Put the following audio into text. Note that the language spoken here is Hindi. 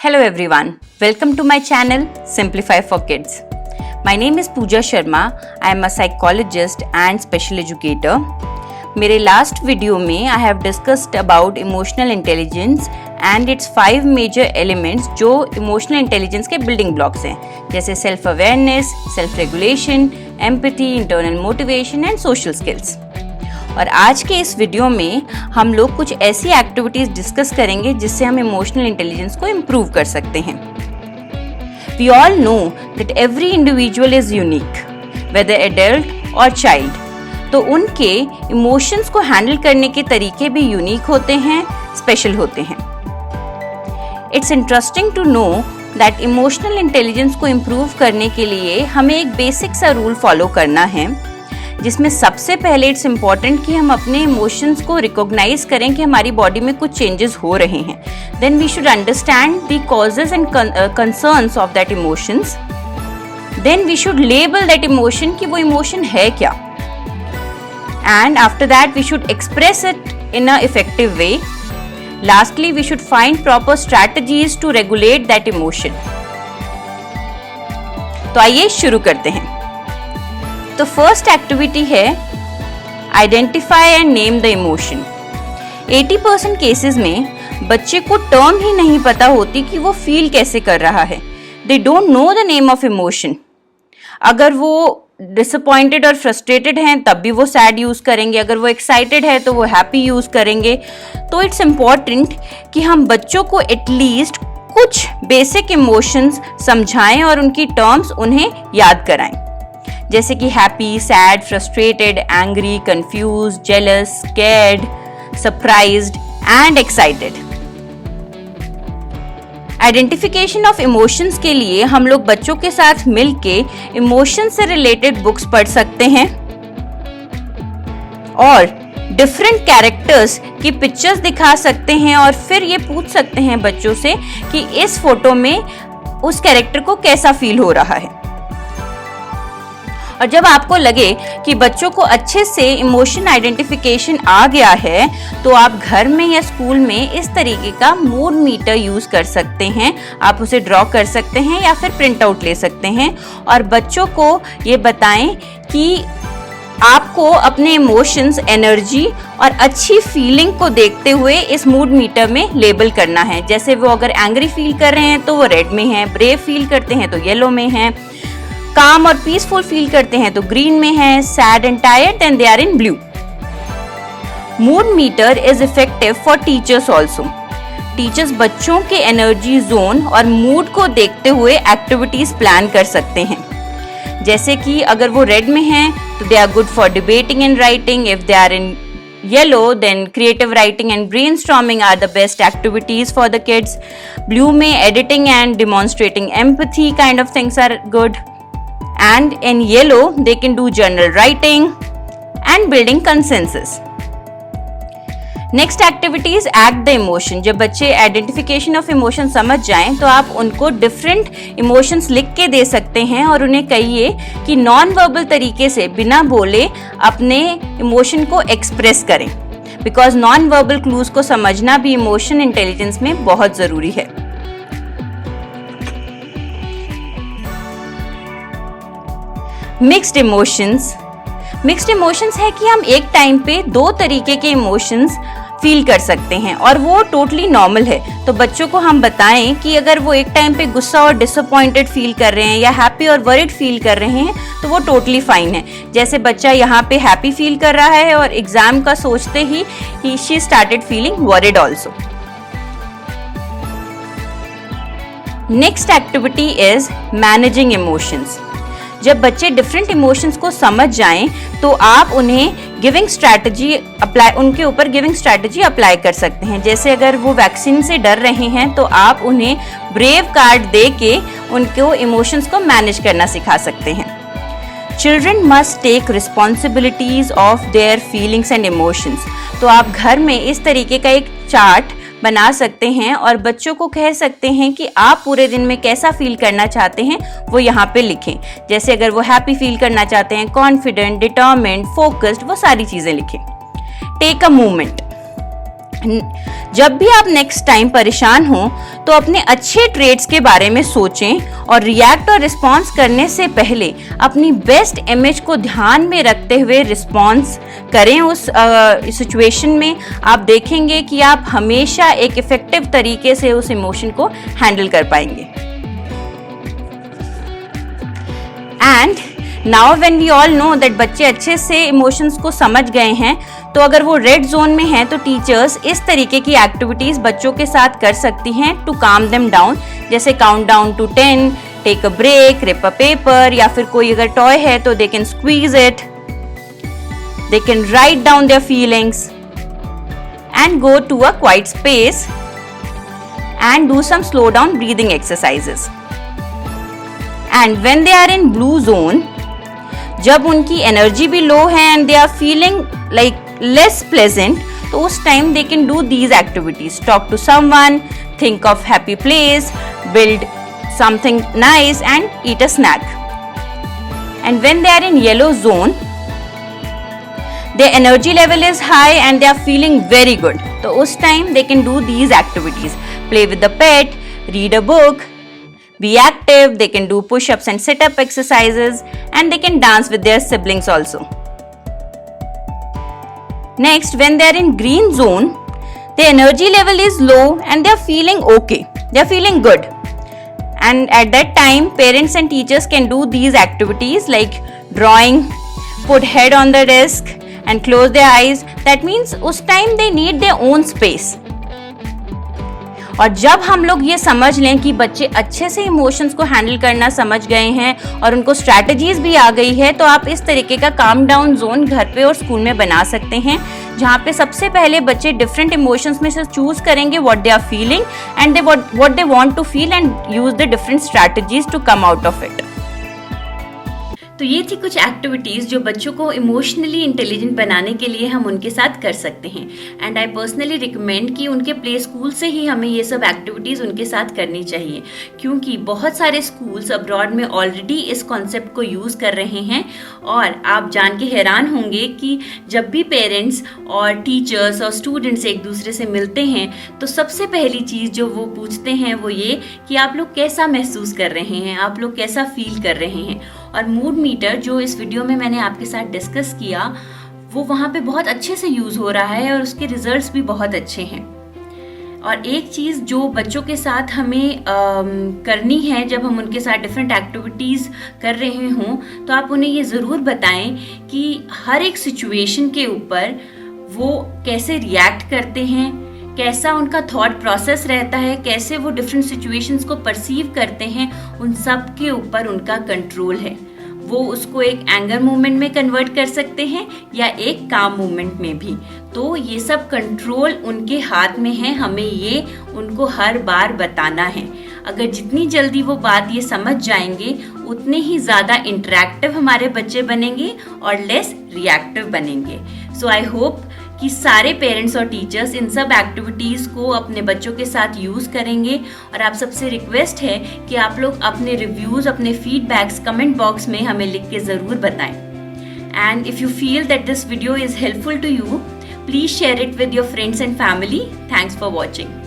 Hello everyone, welcome to my channel Simplify for Kids. My name is Pooja Sharma. I am a psychologist and special educator. मेरे लास्ट वीडियो में I have discussed about emotional intelligence and its 5 major elements जो emotional intelligence के building blocks हैं, जैसे self awareness, self regulation, empathy, internal motivation and social skills. और आज के इस वीडियो में हम लोग कुछ ऐसी एक्टिविटीज डिस्कस करेंगे जिससे हम इमोशनल इंटेलिजेंस को इम्प्रूव कर सकते हैं. We all know that every individual is unique, whether adult और चाइल्ड. तो उनके इमोशंस को हैंडल करने के तरीके भी यूनिक होते हैं, स्पेशल होते हैं. It's interesting to know that emotional intelligence को इम्प्रूव करने के लिए हमें एक बेसिक सा रूल फॉलो करना है, जिसमें सबसे पहले इट्स इम्पॉर्टेंट कि हम अपने इमोशंस को रिकॉग्नाइज करें कि हमारी बॉडी में कुछ चेंजेस हो रहे हैं. Then we should understand the causes and concerns of that emotions. Then we should label that emotion कि वो इमोशन है क्या, and after that we should express it in a effective way. Lastly we should find proper strategies to regulate that emotion. तो आइए शुरू करते हैं. तो फर्स्ट एक्टिविटी है identify and name the emotion. 80% cases में बच्चे को टर्म ही नहीं पता होती कि वो फील कैसे कर रहा है. They don't know the name of emotion. अगर वो डिसअपॉइंटेड और फ्रस्ट्रेटेड हैं तब भी वो सैड यूज करेंगे, अगर वो एक्साइटेड है तो वो हैप्पी यूज करेंगे. तो इट्स इम्पॉर्टेंट कि हम बच्चों को एटलीस्ट कुछ बेसिक इमोशंस समझाएं और उनकी टर्म्स उन्हें याद कराएं, जैसे कि happy, sad, frustrated, angry, confuse, jealous, scared, surprised and excited. Identification of emotions के लिए हम लोग बच्चों के साथ मिलके इमोशन से रिलेटेड बुक्स पढ़ सकते हैं और डिफरेंट कैरेक्टर्स की पिक्चर्स दिखा सकते हैं और फिर ये पूछ सकते हैं बच्चों से कि इस फोटो में उस कैरेक्टर को कैसा फील हो रहा है. और जब आपको लगे कि बच्चों को अच्छे से इमोशन आइडेंटिफिकेशन आ गया है तो आप घर में या स्कूल में इस तरीके का मूड मीटर यूज कर सकते हैं. आप उसे ड्रॉ कर सकते हैं या फिर प्रिंट आउट ले सकते हैं और बच्चों को ये बताएं कि आपको अपने इमोशंस, एनर्जी और अच्छी फीलिंग को देखते हुए इस मूड मीटर में लेबल करना है. जैसे वो अगर एंग्री फील कर रहे हैं तो वो रेड में है, ब्रेव फील करते हैं तो येलो में है, काम और पीसफुल फील करते हैं तो ग्रीन में है, sad and tired then they are in blue. Mood meter is effective for teachers also. Teachers बच्चों के एनर्जी जोन और मूड को देखते हुए एक्टिविटीज प्लान कर सकते हैं. जैसे कि अगर वो रेड में हैं तो they are good for debating and writing. If they are in yellow then creative writing and brainstorming are the best activities for the kids. Blue में editing and demonstrating empathy kind of things are good. And in yellow they can do journal writing and building consensus. Next activity is act the emotion. जब बच्चे आइडेंटिफिकेशन ऑफ इमोशन समझ जाएं तो आप उनको डिफरेंट इमोशंस लिख के दे सकते हैं और उन्हें कहिए कि नॉन वर्बल तरीके से बिना बोले अपने इमोशन को एक्सप्रेस करें, बिकॉज नॉन वर्बल क्लूज को समझना भी इमोशन इंटेलिजेंस में बहुत जरूरी है. Mixed emotions. मिक्स्ड इमोशंस है कि हम एक टाइम पे दो तरीके के इमोशंस फील कर सकते हैं और वो टोटली नॉर्मल है. तो बच्चों को हम बताएं कि अगर वो एक टाइम पे गुस्सा और डिसअपॉइंटेड फील कर रहे हैं या हैप्पी और वरिड फील कर रहे हैं तो वो टोटली फाइन है. जैसे बच्चा यहाँ पे हैप्पी फील कर रहा है और एग्जाम का सोचते ही she started feeling worried also. Next activity is managing emotions. जब बच्चे डिफरेंट इमोशंस को समझ जाएं तो आप उन्हें उनके ऊपर गिविंग स्ट्रैटेजी अप्लाई कर सकते हैं. जैसे अगर वो वैक्सीन से डर रहे हैं तो आप उन्हें ब्रेव कार्ड दे के उनको इमोशंस को मैनेज करना सिखा सकते हैं. Children must take responsibilities of their feelings and emotions. तो आप घर में इस तरीके का एक चार्ट बना सकते हैं और बच्चों को कह सकते हैं कि आप पूरे दिन में कैसा फील करना चाहते हैं वो यहाँ पे लिखें. जैसे अगर वो हैप्पी फील करना चाहते हैं, कॉन्फिडेंट, डिटर्मिन्ड, फोकस्ड, वो सारी चीजें लिखें. Take a movement. जब भी आप नेक्स्ट टाइम परेशान हो तो अपने अच्छे ट्रेड्स के बारे में सोचें और रिएक्ट और रिस्पॉन्स करने से पहले अपनी बेस्ट इमेज को ध्यान में रखते हुए रिस्पॉन्स करें उस सिचुएशन में। आप देखेंगे कि आप हमेशा एक इफेक्टिव तरीके से उस इमोशन को हैंडल कर पाएंगे। And now when we all know that बच्चे अच्छे से इमोशंस को समझ गए हैं, तो अगर वो रेड जोन में हैं तो टीचर्स इस तरीके की एक्टिविटीज बच्चों के साथ कर सकती हैं टू काम देम डाउन, जैसे count down to 10, take a break, rip a paper, या फिर कोई अगर टॉय है तो they can squeeze it, they can write down their feelings and go to a quiet space and do some slow down breathing exercises. And when they are in blue zone, जब उनकी एनर्जी भी लो है and they are feeling like less pleasant, तो उस time they can do these activities, talk to someone, think of happy place, build something nice and eat a snack. And when they are in yellow zone, their energy level is high and they are feeling very good, तो उस time they can do these activities, play with the pet, read a book, be active, they can do push-ups and sit-up exercises, and they can dance with their siblings also. Next, when they are in green zone, their energy level is low and they are feeling okay, they are feeling good, and at that time parents and teachers can do these activities like drawing, put head on the desk and close their eyes. That means उस time they need their own space. और जब हम लोग ये समझ लें कि बच्चे अच्छे से इमोशंस को हैंडल करना समझ गए हैं और उनको स्ट्रैटेजीज भी आ गई है, तो आप इस तरीके का काम डाउन जोन घर पे और स्कूल में बना सकते हैं, जहाँ पे सबसे पहले बच्चे डिफरेंट इमोशंस में से चूज करेंगे what they are feeling and what they want to feel and use the different strategies to come out of it. तो ये थी कुछ एक्टिविटीज़ जो बच्चों को इमोशनली इंटेलिजेंट बनाने के लिए हम उनके साथ कर सकते हैं। एंड आई पर्सनली रिकमेंड कि उनके प्ले स्कूल से ही हमें ये सब एक्टिविटीज़ उनके साथ करनी चाहिए, क्योंकि बहुत सारे स्कूल्स अब्रॉड में ऑलरेडी इस कॉन्सेप्ट को यूज़ कर रहे हैं। और आप जान के हैरान होंगे कि जब भी पेरेंट्स और टीचर्स और स्टूडेंट्स एक दूसरे से मिलते हैं तो सबसे पहली चीज़ जो वो पूछते हैं वो ये कि आप लोग कैसा महसूस कर रहे हैं, आप लोग कैसा फील कर रहे हैं। और मूड मीटर जो इस वीडियो में मैंने आपके साथ डिस्कस किया वो वहाँ पे बहुत अच्छे से यूज़ हो रहा है और उसके रिजल्ट्स भी बहुत अच्छे हैं। और एक चीज़ जो बच्चों के साथ हमें करनी है जब हम उनके साथ डिफरेंट एक्टिविटीज़ कर रहे हों, तो आप उन्हें ये ज़रूर बताएं कि हर एक सिचुएशन के ऊपर वो कैसे रिएक्ट करते हैं, कैसा उनका थॉट प्रोसेस रहता है, कैसे वो डिफरेंट सिचुएशंस को परसीव करते हैं, उन सब के ऊपर उनका कंट्रोल है। वो उसको एक एंगर मूवमेंट में कन्वर्ट कर सकते हैं या एक काम मूवमेंट में भी। तो ये सब कंट्रोल उनके हाथ में है, हमें ये उनको हर बार बताना है। अगर जितनी जल्दी वो बात ये समझ जाएंगे उतने ही ज़्यादा इंटरेक्टिव हमारे बच्चे बनेंगे और लेस रिएक्टिव बनेंगे। सो आई होप कि सारे पेरेंट्स और टीचर्स इन सब एक्टिविटीज़ को अपने बच्चों के साथ यूज़ करेंगे। और आप सबसे रिक्वेस्ट है कि आप लोग अपने रिव्यूज़, अपने फीडबैक्स कमेंट बॉक्स में हमें लिख के ज़रूर बताएं। And if you feel that this video is helpful to you, please share it with your friends and family. Thanks for watching.